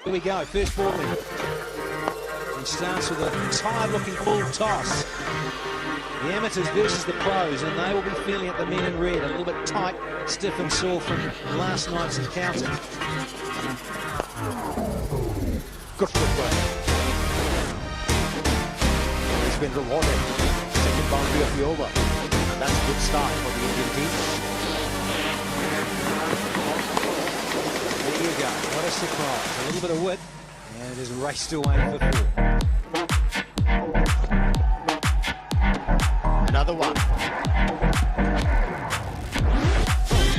Here we go, first ball in. He starts with a tired-looking full toss. The amateurs versus the pros, and they will be feeling at the men in red, a little bit tight, stiff and sore from last night's encounter. Good footwork. He's been rewarded. Second boundary of the over. And that's a good start for the Indian team. There you go. What a surprise. A little bit of wit, and it is raced away for four. Another one.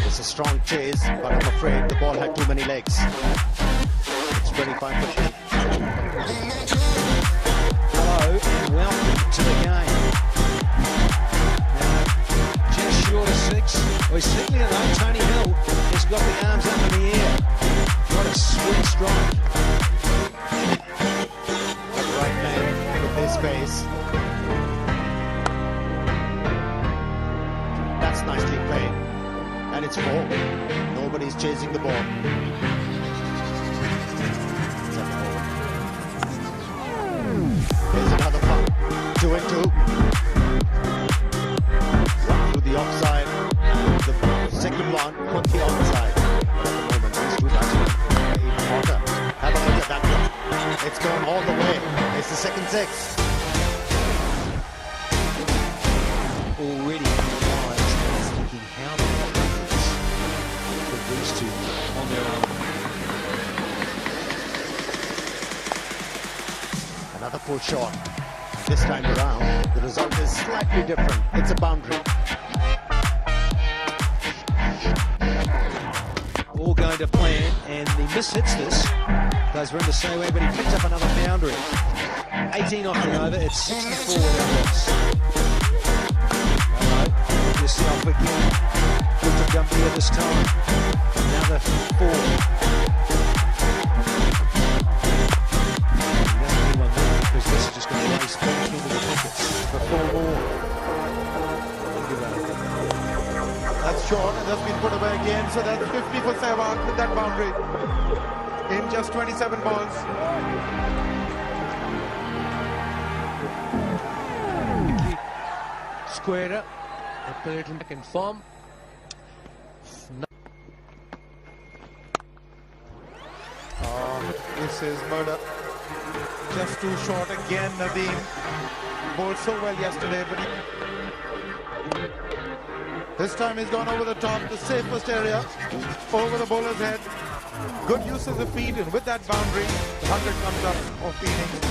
It's a strong chase, but I'm afraid the ball had too many legs. It's 25 for 3. Hello and welcome to the game. Now, just short of 6. Well, he's certainly alone. Tony Hill has got the arms up in the air. What a sweet strike. The right man with his face. That's nicely played. And it's 4. Nobody's chasing the ball. Here's another one. 2 and 2. One through the offside. And the second one put the onside. But at the moment, these two batsmen are even hotter. Have a look at that one. It's gone all the way. It's the second 6. Already thinking how many for these two on their own. Another pull shot. This time around, the result is slightly different. It's a boundary. All going to plan, and he mishits this. Goes Virender Sehwag, but he picks up another boundary. 18 off the over. It's 64 without loss. Hello, yourself again. Gautam Gambhir this time. Another 4. Because this is just going to race back into the wickets for 4 more. That's short, and that's been put away again. So that's 50 for Sehwag with that boundary in just 27 balls. Square up, put it back in form. This is murder. Just too short again. Nadeem bowled so well yesterday, but this time he's gone over the top, the safest area, over the bowler's head. Good use of the feet, and with that boundary, the 100 comes up of the innings.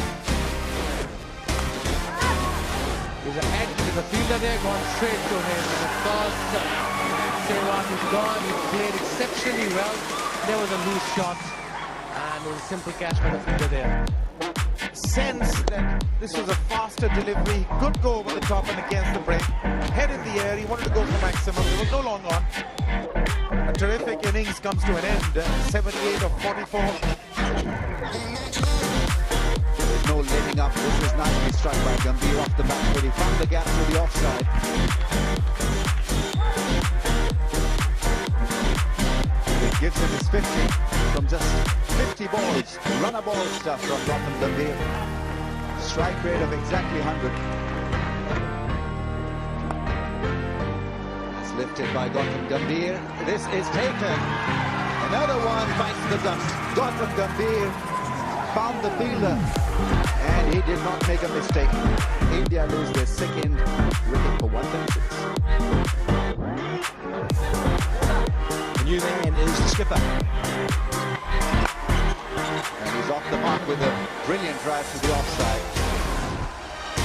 There's a head to the fielder there, gone straight to him. And of course, Sehwag is gone. He played exceptionally well. There was a loose shot, and it was a simple catch by the fielder there. Sense that this was a faster delivery. He could go over the top and against the break. Head in the air, he wanted to go for maximum. There was no long on. A terrific innings comes to an end. 78 of 44. There's no letting up. This was nicely struck by Gambhir off the back, but he found the gap to the offside. It gives him his 50 from just 50 balls. Runner ball stuff from Gautam Gambhir. Strike rate of exactly 100. It's lifted by Gautam Gambhir. This is taken. Another one bites the dust. Gautam Gambhir found the fielder, and he did not make a mistake. India lose their second wicket for 136. The new man is the skipper. And he's off the mark with a brilliant drive to the offside.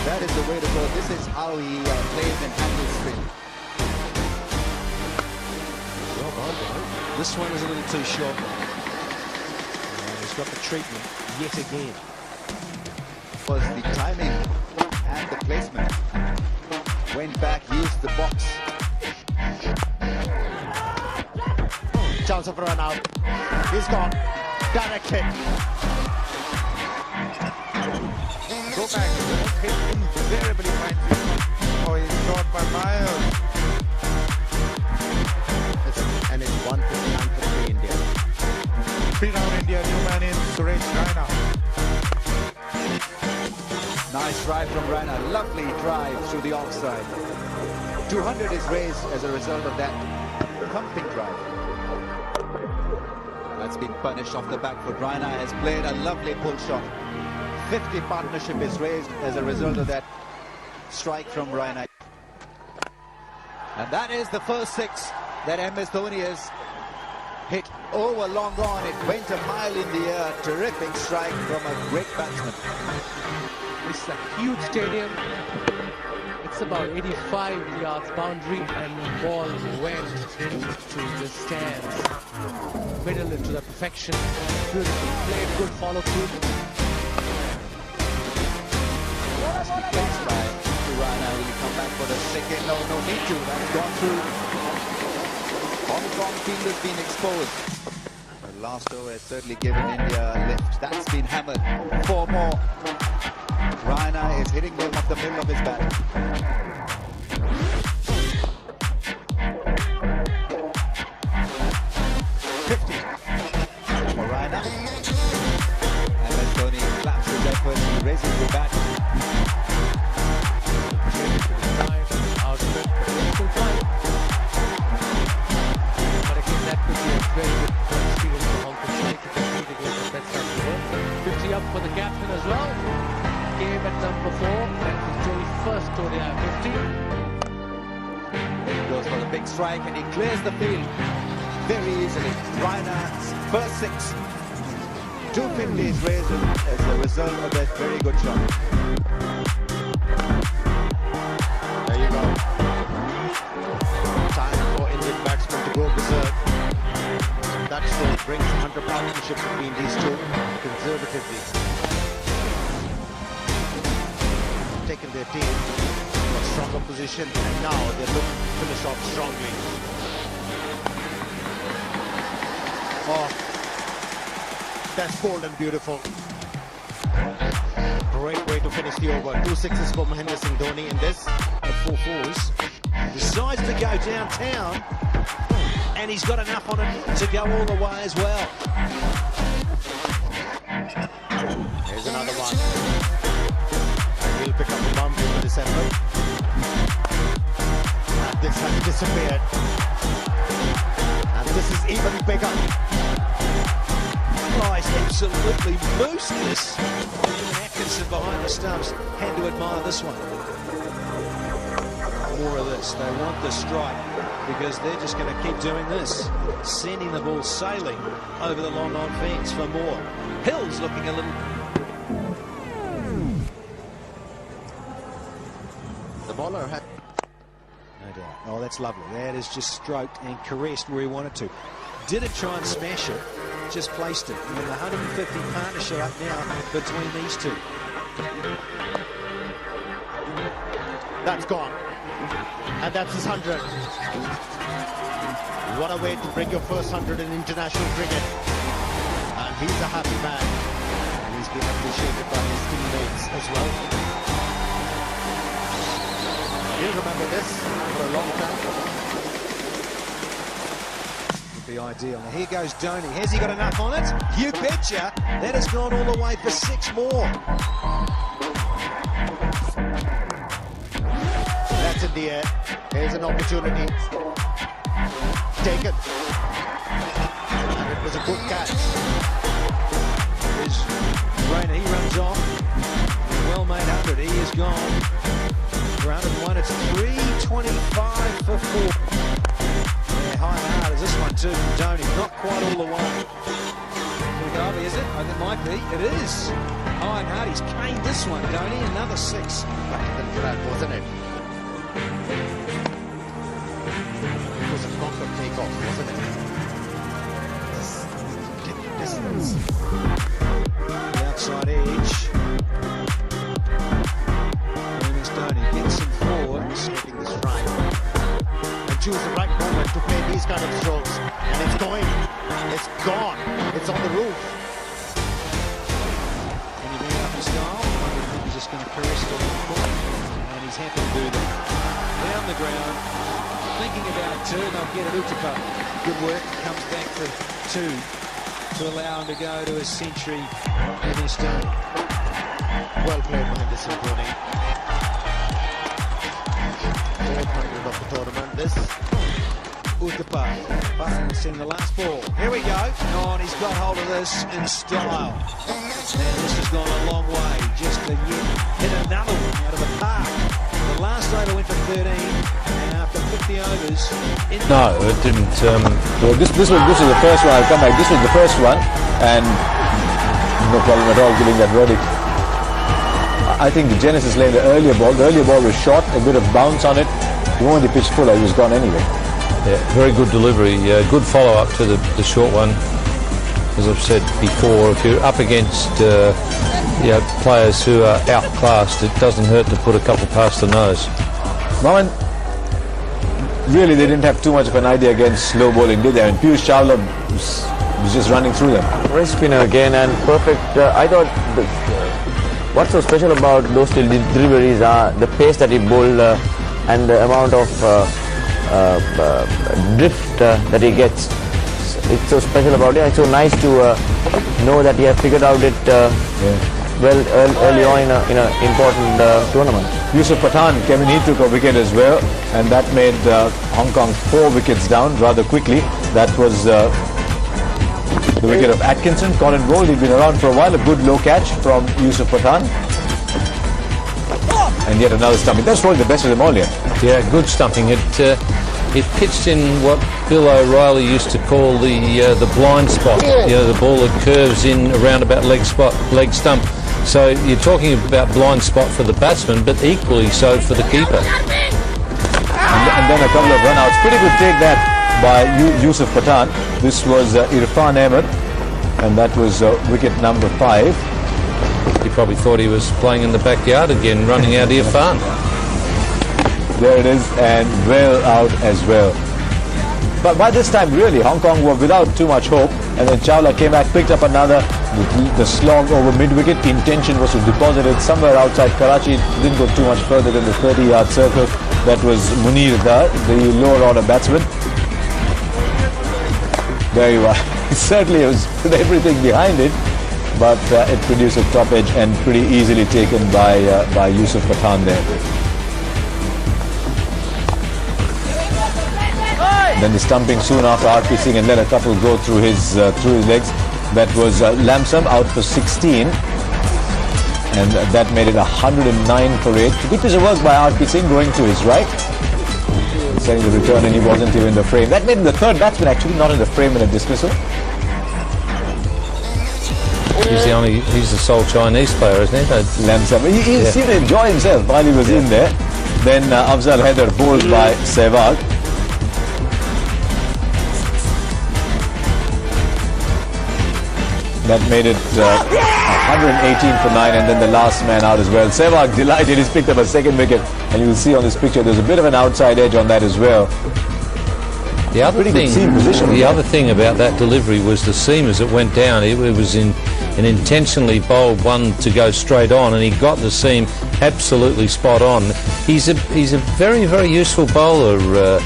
That is the way to go. This is how he plays and handles spin. Well done, though. This one is a little too short. And he's got the treatment yet again. Was the timing and the placement. Went back, used the box. Chance of run out. He's gone. Direct hit. Go back. Hit invariably finds him. Oh, he's shot by miles. And it's 159 for India. 3 down India. New man in. Suresh Nice drive from Raina. Lovely drive through the offside. 200 is raised as a result of that pumping drive. That's been punished off the back foot. Raina has played a lovely pull shot. 50 partnership is raised as a result of that strike from Raina. And that is the first 6 that MS Dhoni has hit over long on. It went a mile in the air. Terrific strike from a great batsman. It's a huge stadium. It's about 85 yards boundary, and the ball went into the stands. Middle into the perfection. Beautiful played, good follow through. Nicely placed by Raina. Will he come back for the second? No need to. That's gone through. Hong Kong field has been exposed. The last over has certainly given India a lift. That's been hammered. 4 more. Raina is hitting them off the middle of his bat. 50 for Raina. And as Dhoni claps his effort, he raises the bat. Out of it, still fine. But again, that could be a very good experience for Hong Kong side to compete against the best side in the world. 50 up for the captain as well. Game at number 4. That was Dhoni's first ODI 50. He goes for the big strike and he clears the field very easily. Raina's first 6. 250 is raised as a result of that very good shot. There you go. Time for Indian batsmen to go berserk. That still brings 100 partnership between these two conservatively. Taken their team to a stronger position, and now they look to finish off strongly. Oh, that's bold and beautiful. Great way to finish the over. 2 6s for Mahendra Singh Dhoni in this. The 4 4s. Decides to go downtown, and he's got enough on it to go all the way as well. Here's another one. He'll pick up the boundary for this effort. And this has disappeared. And this is even bigger. Oh, he's absolutely moosed this. Even Atkinson behind the stumps had to admire this one. More of this. They want the strike because they're just going to keep doing this. Sending the ball sailing over the long on fence for more. Hill's looking a little... The bowler had... No doubt. Oh, that's lovely. That is just stroked and caressed where he wanted to. Didn't try and smash it, just placed it. And the 150 partnership up now between these two. That's gone. And that's his 100. What a way to bring your first 100 in international cricket. And he's a happy man. And he's been appreciated by his teammates as well. He'll remember this for a long time. Would be ideal. Now here goes Dhoni. Has he got enough on it? You betcha. That has gone all the way for 6 more. That's in the air. Here's an opportunity. Taken. And it was a good catch. There's Raina. He runs off. Well made 100. He is gone. For 101, it's 325 for 4. Yeah, high and hard is this one too from Dhoni. Not quite all the way. Derby, is it? I think it might be. It is. High and hard. He's caned this one, Dhoni. Another 6. Better than that, wasn't it? It was a proper takeoff, wasn't it? Different distance. The outside edge. Dhoni gets him forward, Making this right. And choose the right moment to play these kind of strokes. And it's going. It's gone. It's on the roof. and he ran up his goal. He's just going to caress it on the court, and he's happy to do that. Down the ground, thinking about 2, and they'll get it Utapa. Good work, comes back for 2 to allow him to go to his century in his day. Well played Mahindra Singh Dhoni. 400 of the tournament. This Umpire Buttons in the last ball. Here we go. Oh, and he's got hold of this in style. And this has gone a long way. Just to hit another one out of the park. The last over went for 13, and after 50 overs... No, it didn't. Well, this was the first one. I'll come back. This was the first one, and no problem at all giving that verdict. I think the genesis lay in the earlier ball. The earlier ball was short, a bit of bounce on it. The moment he pitched fuller, he was gone anyway. Yeah, very good delivery. Good follow-up to the short one. As I've said before, if you're up against players who are outclassed, it doesn't hurt to put a couple past the nose. Mohan, really they didn't have too much of an idea against slow bowling, did they? And Piyush Chawla was just running through them. Race spinner again and perfect. I thought what's so special about those deliveries are the pace that he bowled and the amount of drift that he gets. It's so special about it. It's so nice to know that he has figured out it well early on in an important tournament. Yusuf Pathan came in, he took a wicket as well, and that made Hong Kong 4 wickets down rather quickly. That was the wicket of Atkinson, caught and bowled. He'd been around for a while. A good low catch from Yusuf Pathan. And yet another stumping. That's probably the best of them all yet. Yeah, good stumping. It pitched in what Bill O'Reilly used to call the blind spot. You know, the ball that curves in around about leg stump. So you're talking about blind spot for the batsman, but equally so for the keeper. And then a couple of run-outs. Pretty good take that by Yusuf Pathan. This was Irfan Ahmed, and that was wicket number 5. He probably thought he was playing in the backyard again, running out Irfan. There it is, and well out as well. But by this time, really, Hong Kong were without too much hope, and then Chawla came back, picked up another, the slog over mid-wicket. The intention was to deposit it somewhere outside Karachi. It didn't go too much further than the 30-yard circle. That was Munir, the lower order batsman. There you are. Certainly, it was with everything behind it, but it produced a top edge and pretty easily taken by Yusuf Pathan there. Then the stumping soon after RP Singh, and let a couple go through his legs. That was Lamsam out for 16, and that made it 109 for 8. Good piece of work by RP Singh going to his right, setting the return, and he wasn't even in the frame. That made him the third batsman actually not in the frame in a dismissal. He's the sole Chinese player, isn't he? Lamsam. He seemed to enjoy himself while he was in there. Then Afzaal Haider bowled by Sehwag. That made it 118 for 9, and then the last man out as well. Sehwag delighted, he's picked up a second wicket, and you'll see on this picture there's a bit of an outside edge on that as well. The other thing about that delivery was the seam as it went down. It was in an intentionally bowled one to go straight on, and he got the seam absolutely spot on. He's a very, very useful bowler.